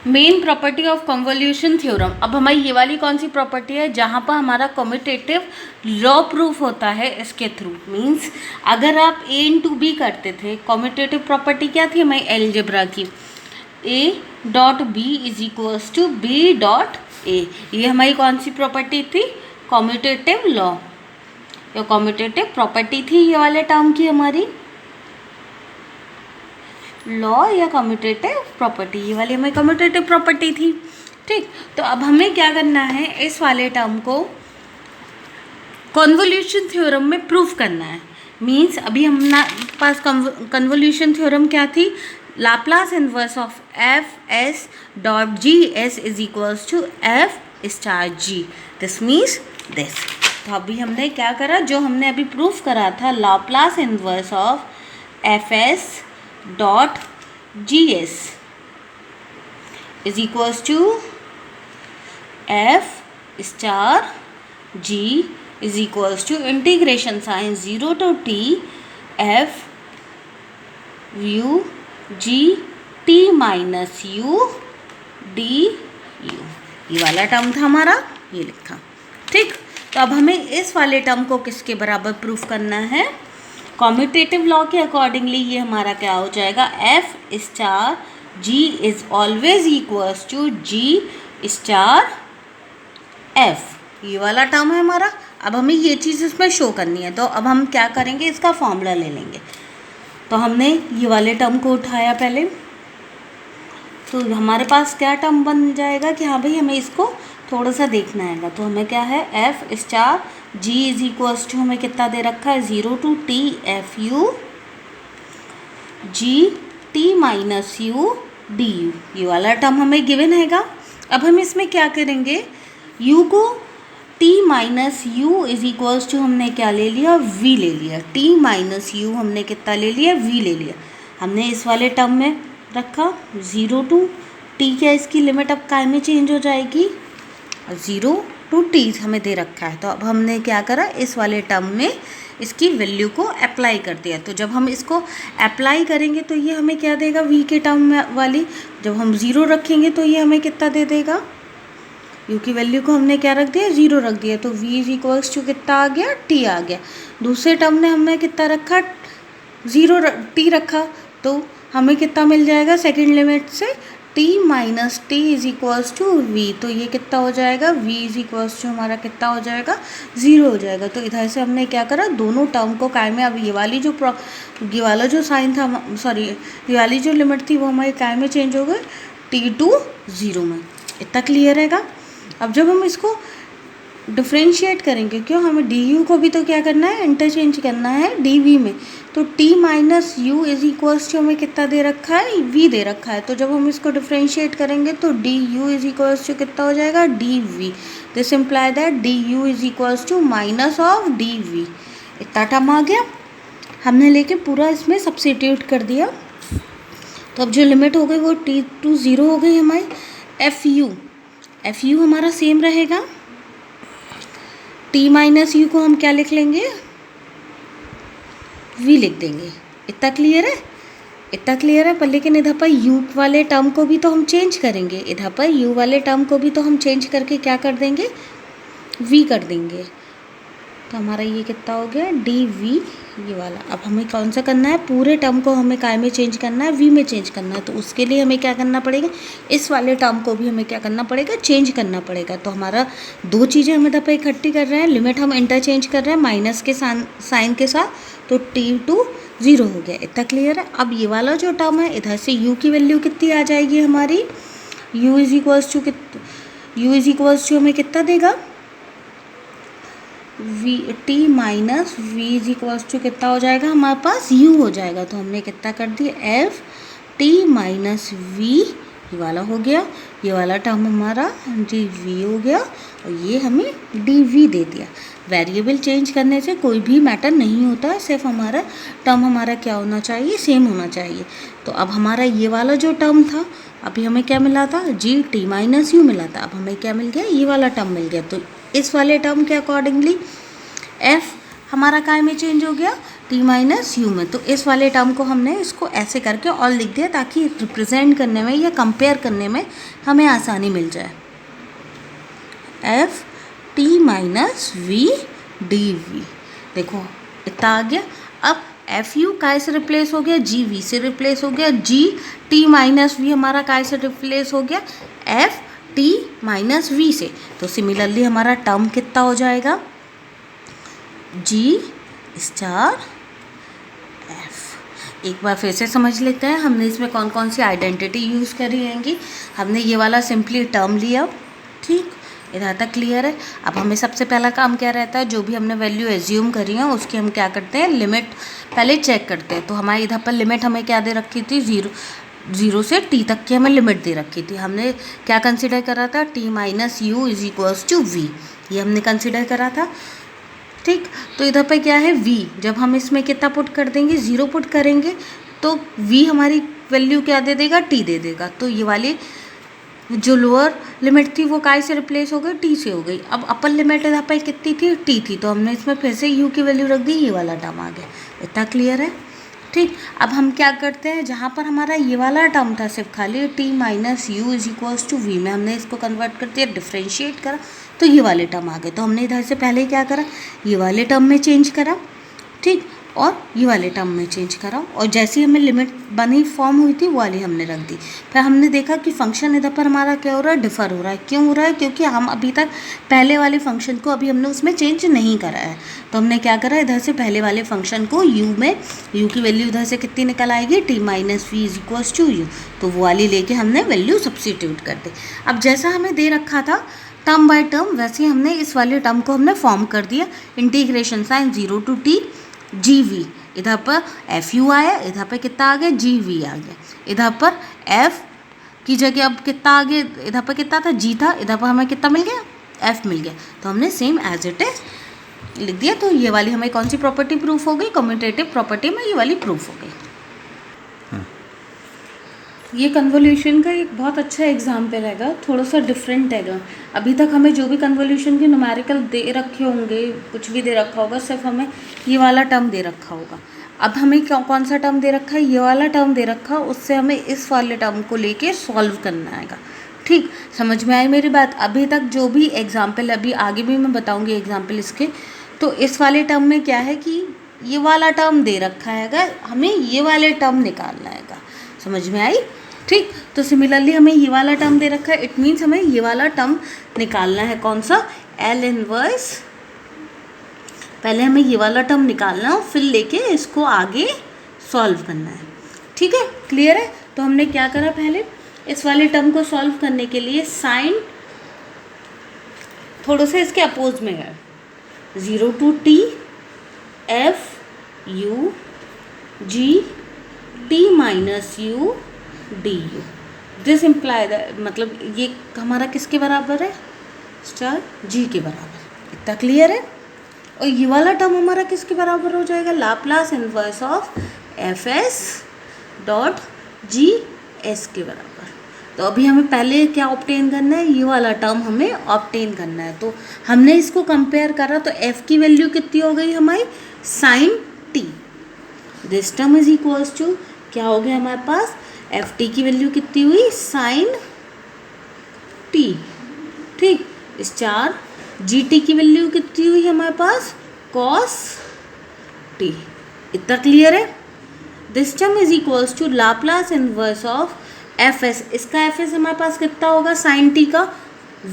Main property of convolution theorem. अब हमारी ये वाली कौन सी प्रॉपर्टी है, जहाँ पर हमारा कम्यूटेटिव लॉ प्रूफ होता है इसके थ्रू। मीन्स अगर आप ए इंटू बी करते थे, कम्यूटेटिव प्रॉपर्टी क्या थी हमारी एलजेब्रा की, A dot B is equals to B dot A. ये हमारी कौन सी प्रॉपर्टी थी, कम्यूटेटिव लॉ, या कम्यूटेटिव प्रॉपर्टी थी ये वाले टर्म की हमारी, लॉ या कम्यूटेटिव प्रॉपर्टी, ये वाली हमारी कम्यूटेटिव प्रॉपर्टी थी। ठीक, तो अब हमें क्या करना है, इस वाले टर्म को कन्वोल्यूशन थ्योरम में प्रूफ करना है। मीन्स अभी हमारे पास कन्वोल्यूशन थ्योरम क्या थी, Laplace inverse of F S dot G S is equals to F star G, this means this. तो अभी हमने क्या करा, जो हमने अभी प्रूफ करा था, Laplace inverse of F S dot G S is equals to F star G is equals to integration sign 0 to t F U G T minus U D U. ये वाला टर्म था हमारा, ये लिखा। ठीक, तो अब हमें इस वाले टर्म को किसके बराबर प्रूफ करना है, कम्यूटेटिव लॉ के अकॉर्डिंगली ये हमारा क्या हो जाएगा, F star G is always equals to G star F. ये वाला टर्म है हमारा। अब हमें ये चीज़ इसमें शो करनी है, तो अब हम क्या करेंगे, इसका फॉर्मूला ले लेंगे। तो हमने ये वाले टर्म को उठाया पहले, तो हमारे पास क्या टर्म बन जाएगा कि हाँ भाई हमें इसको थोड़ा सा देखना है। तो हमें क्या है, F star G is equals to हमें कितना दे रखा है, 0 to t F U G T minus U D U. ये वाला टर्म हमें गिवन हैगा। अब हम इसमें क्या करेंगे, u को t minus U is equals to हमने क्या ले लिया, v ले लिया। t माइनस यू हमने कितना ले लिया, v ले लिया। हमने इस वाले टर्म में रखा 0 to t, क्या इसकी लिमिट अब काय में चेंज हो जाएगी, 0 to t हमें दे रखा है। तो अब हमने क्या करा, इस वाले टर्म में इसकी वैल्यू को अप्लाई कर दिया। तो जब हम इसको अप्लाई करेंगे तो ये हमें क्या देगा, v के टर्म में वाली। जब हम 0 रखेंगे तो ये हमें कितना दे देगा, u की वैल्यू को हमने क्या रख दिया, 0 रख दिया। तो v इज इक्वल्स टू कितना आ गया, t आ गया। दूसरे टर्म में हमने कितना रखा, 0 t रखा, तो हमें कितना मिल जाएगा सेकंड लिमिट से, t minus T is equals to v। तो ये कितना हो जाएगा, v इज इक्वल्स टू हमारा कितना हो जाएगा, 0 हो जाएगा। तो इधर से हमने क्या करा, दोनों टर्म को काय में, अब ये वाला जो साइन था, सॉरी ये वाली जो लिमिट थी वो हमारे काय में चेंज हो गई, t टू 0 में। इतना क्लियर हैगा। अब जब हम इसको डिफ्रेंशिएट करेंगे, क्यों, हमें डी यू को भी तो क्या करना है, इंटरचेंज करना है डी वी में। तो t minus U is equals to हमें कितना दे रखा है, v दे रखा है। तो जब हम इसको डिफ्रेंशिएट करेंगे तो D U is equals to कितना हो जाएगा, D V. This imply that D U is equals to minus of D V. इतना टर्म आ गया, हमने लेके पूरा इसमें सब्स्टिट्यूट कर दिया। तो अब जो लिमिट हो गई वो t टू 0 हो गई हमारी। एफ यू हमारा सेम रहेगा। t माइनस यू को हम क्या लिख लेंगे, v लिख देंगे। इतना क्लियर है, इतना क्लियर है। पर लेकिन इधर पर u वाले टर्म को भी तो हम चेंज करेंगे, इधर पर u वाले टर्म को भी तो हम चेंज करके क्या कर देंगे, v कर देंगे। तो हमारा ये कितना हो गया, डी वी, ये वाला। अब हमें कौन सा करना है, पूरे टर्म को हमें काय में चेंज करना है, v में चेंज करना है। तो उसके लिए हमें क्या करना पड़ेगा, इस वाले टर्म को भी हमें क्या करना पड़ेगा, चेंज करना पड़ेगा। तो हमारा दो चीज़ें हम इधर पर इकट्ठी कर रहे हैं, लिमिट हम इंटरचेंज कर रहे हैं माइनस के साइन के साथ, तो t टू 0 हो गया। इतना क्लियर है। अब ये वाला जो टर्म है, इधर से u की वैल्यू कितनी आ जाएगी हमारी, u इज इक्वल्स टू हमें कितना देगा, t minus V is equals to कितना हो जाएगा, हमारे पास u हो जाएगा। तो हमने कितना कर दिया, एफ t माइनस वी, ये वाला हो गया। ये वाला टर्म हमारा डी वी हो गया, और ये हमें डी वी दे दिया। वेरिएबल चेंज करने से कोई भी मैटर नहीं होता है, सिर्फ हमारा टर्म हमारा क्या होना चाहिए, सेम होना चाहिए। तो अब हमारा ये वाला जो टर्म था, अभी हमें क्या मिला था, जी टी माइनस यू मिला था। अब हमें क्या मिल गया, ये वाला टर्म मिल गया। तो इस वाले टर्म के अकॉर्डिंगली एफ हमारा काय में चेंज हो गया, टी माइनस यू में। तो इस वाले टर्म को हमने इसको ऐसे करके और लिख दिया ताकि रिप्रेजेंट करने में या कंपेयर करने में हमें आसानी मिल जाए। F T minus V D V, देखो इतना आ गया। अब एफ यू काय से रिप्लेस हो गया, जी वी से रिप्लेस हो गया, जी टी माइनस वी हमारा काय से रिप्लेस हो गया, एफ टी माइनस वी से। तो सिमिलरली हमारा टर्म कितना हो जाएगा, जी स्टार एफ। एक बार फिर से समझ लेते हैं हमने इसमें कौन कौन सी आइडेंटिटी यूज़ करी हैंगी। हमने ये वाला सिंपली टर्म लिया, ठीक, इधर तक क्लियर है। अब हमें सबसे पहला काम क्या रहता है, जो भी हमने वैल्यू एज्यूम करी है उसकी हम क्या करते हैं, लिमिट पहले चेक करते हैं। तो हमारी इधर पर लिमिट हमें क्या दे रखी थी, ज़ीरो से टी तक की हमें लिमिट दे रखी थी। हमने क्या कंसिडर करा था, T minus U is equals to V, ये हमने कंसिडर करा था, ठीक। तो इधर पे क्या है, v, जब हम इसमें कितना पुट कर देंगे, 0 पुट करेंगे तो v हमारी वैल्यू क्या दे देगा, t दे देगा। तो ये वाली जो लोअर लिमिट थी वो काय से रिप्लेस हो गई, t से हो गई। अब अपर लिमिट इधर पे कितनी थी, t थी, तो हमने इसमें फिर से u की वैल्यू रख दी, ये वाला टर्म आ गया। इतना क्लियर है, ठीक। अब हम क्या करते हैं, जहाँ पर हमारा ये वाला टर्म था सिर्फ खाली T minus U is equals to V में, हमने इसको कन्वर्ट कर दिया, डिफ्रेंशिएट करा, तो ये वाले टर्म आ गए। तो हमने इधर से पहले क्या करा, ये वाले टर्म में चेंज करा, ठीक, और ये वाले टर्म में चेंज करा, और जैसी हमें लिमिट बनी फॉर्म हुई थी वो वाली हमने रख दी। फिर हमने देखा कि फंक्शन इधर पर हमारा क्या हो रहा है, डिफ़र हो रहा है। क्यों हो रहा है, क्योंकि हम अभी तक पहले वाले फंक्शन को अभी हमने उसमें चेंज नहीं करा है। तो हमने क्या करा, इधर से पहले वाले फंक्शन को यू में, यू की वैल्यू इधर से कितनी निकल आएगी, T minus V is equals to U, तो वो वाली लेके हमने वैल्यू सब्स्टिट्यूट कर दी। अब जैसा हमें दे रखा था टर्म बाय टर्म, वैसे हमने इस वाले टर्म को हमने फॉर्म कर दिया। Integration sign 0 to T G V, इधर पर एफ यू आया, इधर पर कितना आ गया, जी वी आ गया। इधर पर एफ की जगह अब कितना आ गया, इधर पर कितना था, जी था, इधर पर हमें कितना मिल गया, एफ मिल गया। तो हमने सेम एज इट इज लिख दिया। तो ये वाली हमें कौन सी प्रॉपर्टी प्रूफ हो गई, कम्यूटेटिव प्रॉपर्टी में ये वाली प्रूफ हो गई। ये कन्वोल्यूशन का एक बहुत अच्छा एग्जाम्पल हैगा, थोड़ा सा डिफरेंट हैगा। अभी तक हमें जो भी कन्वोल्यूशन के न्यूमेरिकल दे रखे होंगे, कुछ भी दे रखा होगा, सिर्फ हमें ये वाला टर्म दे रखा होगा। अब हमें कौन सा टर्म दे रखा है, ये वाला टर्म दे रखा, उससे हमें इस वाले टर्म को लेके सॉल्व करना आएगा, ठीक। समझ में आई मेरी बात। अभी तक जो भी एग्जाम्पल, अभी आगे भी मैं बताऊँगी एग्जाम्पल इसके। तो इस वाले टर्म में क्या है कि ये वाला टर्म दे रखा हैगा, हमें ये वाले टर्म निकालना हैगा, समझ में आई, ठीक। तो सिमिलरली हमें ये वाला टर्म दे रखा है, इट मीन्स हमें ये वाला टर्म निकालना है, कौन सा, एल इनवर्स। पहले हमें ये वाला टर्म निकालना है, फिर लेके इसको आगे सॉल्व करना है, ठीक है, क्लियर है। तो हमने क्या करा, पहले इस वाले टर्म को सॉल्व करने के लिए साइन थोड़ा सा इसके अपोज में है, 0 to T F U G T minus U D U, this imply that, मतलब ये हमारा किसके बराबर है, स्टार जी के बराबर। इतना क्लियर है। और ये वाला टर्म हमारा किसके बराबर हो जाएगा, Laplace inverse of F S dot G S के बराबर। तो अभी हमें पहले क्या ऑब्टेन करना है, ये वाला टर्म हमें ऑब्टेन करना है। तो हमने इसको कंपेयर करा, तो एफ की वैल्यू कितनी हो गई हमारी, sine T, this term is equals to क्या हो गया हमारे पास, एफ टी की वैल्यू कितनी हुई, साइन टी, ठीक, स्टार जी टी की वैल्यू कितनी हुई हमारे पास, कॉस टी। इतना क्लियर है। This term is equals to Laplace inverse of F S, इसका एफ एस हमारे पास कितना होगा, साइन टी का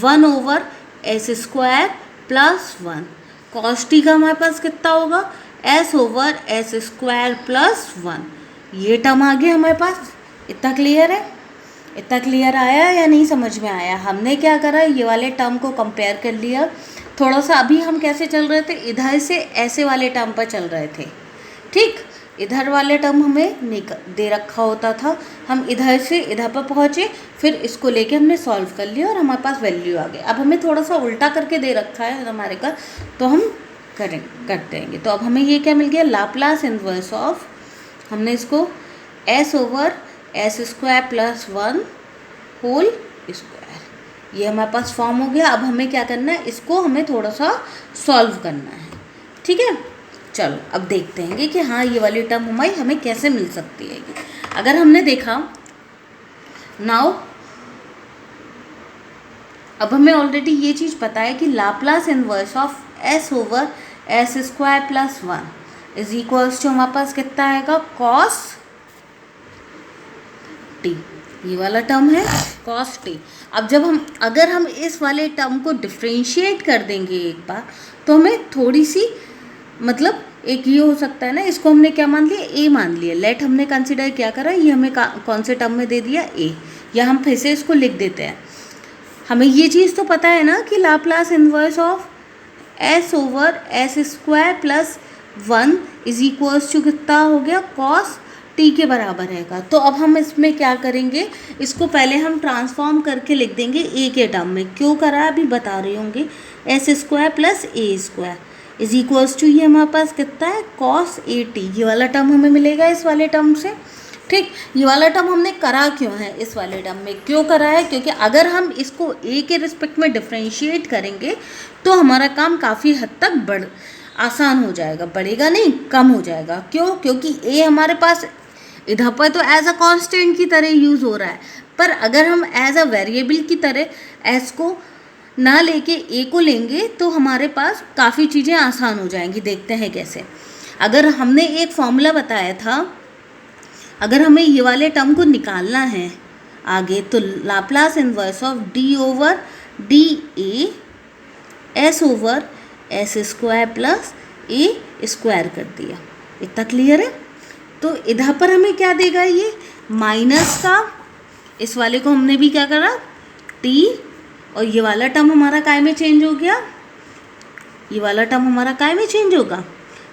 1 over S square plus 1, cos T का हमारे पास कितना होगा, S over S square plus 1। ये टर्म आ गया हमारे पास। इतना क्लियर है, इतना क्लियर आया या नहीं समझ में आया। हमने क्या करा, ये वाले टर्म को कंपेयर कर लिया थोड़ा सा। अभी हम कैसे चल रहे थे, इधर से ऐसे वाले टर्म पर चल रहे थे, ठीक। इधर वाले टर्म हमें दे रखा होता था, हम इधर से इधर पर पहुँचे, फिर इसको लेके हमने सॉल्व कर लिया और हमारे पास वैल्यू आ गई। अब हमें थोड़ा सा उल्टा करके दे रखा है हमारे का, तो हम कर देंगे। तो अब हमें ये क्या मिल गया, लाप्लास इनवर्स ऑफ, हमने इसको S over S square plus 1 whole square, ये हमारे पास फॉर्म हो गया। अब हमें क्या करना है, इसको हमें थोड़ा सा सॉल्व करना है, ठीक है। चलो अब देखते हैं कि हाँ ये वाली टर्म हमें कैसे मिल सकती है। अगर हमने देखा नाउ, अब हमें ऑलरेडी ये चीज़ पता है कि Laplace inverse of S over S square plus 1 is equals to हमारे पास कितना आएगा, कॉस टी। ये वाला टर्म है कॉस टी। अब अगर हम इस वाले टर्म को डिफ्रेंशिएट कर देंगे एक बार, तो हमें थोड़ी सी मतलब एक ये हो सकता है ना, इसको हमने क्या मान लिया, ए मान लिया। लेट हमने कंसिडर क्या करा, ये हमें कौन से टर्म में दे दिया, ए। या हम फिर से इसको लिख देते हैं। हमें ये चीज़ तो पता है ना कि Laplace inverse of S over S square plus 1 is equals to कितना हो गया, कॉस टी के बराबर रहेगा। तो अब हम इसमें क्या करेंगे, इसको पहले हम ट्रांसफॉर्म करके लिख देंगे ए के टर्म में। क्यों करा अभी बता रहे होंगे, S square plus A square is equals to ये हमारे पास कितना है, कॉस ए टी। ये वाला टर्म हमें मिलेगा इस वाले टर्म से। ठीक, ये वाला टर्म हमने करा क्यों है, इस वाले टर्म में क्यों करा है, क्योंकि अगर हम इसको ए के रिस्पेक्ट में डिफ्रेंशिएट करेंगे तो हमारा काम काफ़ी हद तक आसान हो जाएगा, बढ़ेगा नहीं, कम हो जाएगा। क्यों, क्योंकि ए हमारे पास इधर पर तो एज अ कांस्टेंट की तरह यूज़ हो रहा है, पर अगर हम एज अ वेरिएबल की तरह एस को ना लेके ए को लेंगे तो हमारे पास काफ़ी चीज़ें आसान हो जाएंगी। देखते हैं कैसे। अगर हमने एक फॉर्मूला बताया था, अगर हमें ये वाले टर्म को निकालना है आगे, तो Laplace inverse of D over D A S over S square plus A square कर दिया। इतना क्लियर है। तो इधर पर हमें क्या देगा, ये माइनस का, इस वाले को हमने भी क्या करा, टी, और ये वाला टर्म हमारा काय में चेंज हो गया, ये वाला टर्म हमारा काय में चेंज होगा,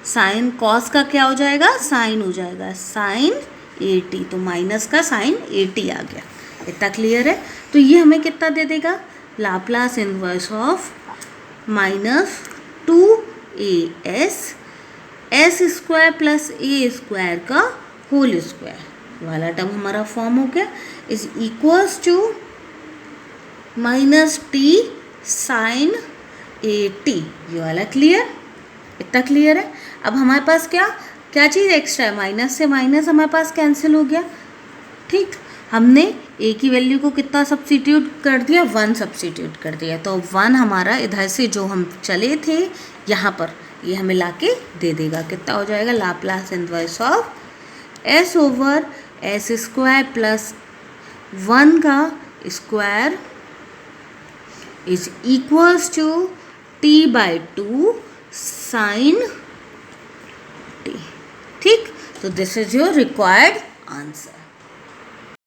साइन कॉस का क्या हो जाएगा, साइन हो जाएगा, साइन ए टी। तो माइनस का साइन ए टी आ गया। इतना क्लियर है। तो ये हमें कितना दे देगा, Laplace inverse of minus 2as S square plus A square का होल स्क्वायर वाला टर्म हमारा फॉर्म हो गया, is equals to minus T sine A T. ये वाला क्लियर, इतना क्लियर है। अब हमारे पास क्या क्या चीज़ एक्स्ट्रा है, माइनस से माइनस हमारे पास कैंसिल हो गया। ठीक, हमने ए की वैल्यू को कितना सब्स्टिट्यूट कर दिया, 1 सब्स्टिट्यूट कर दिया। तो 1 हमारा इधर से जो हम चले थे यहाँ पर, ये हमें लाके दे देगा। कितना हो जाएगा, Laplace inverse of S over S square plus 1 का square is equals to t/2 sine T. ठीक, तो this is your required answer.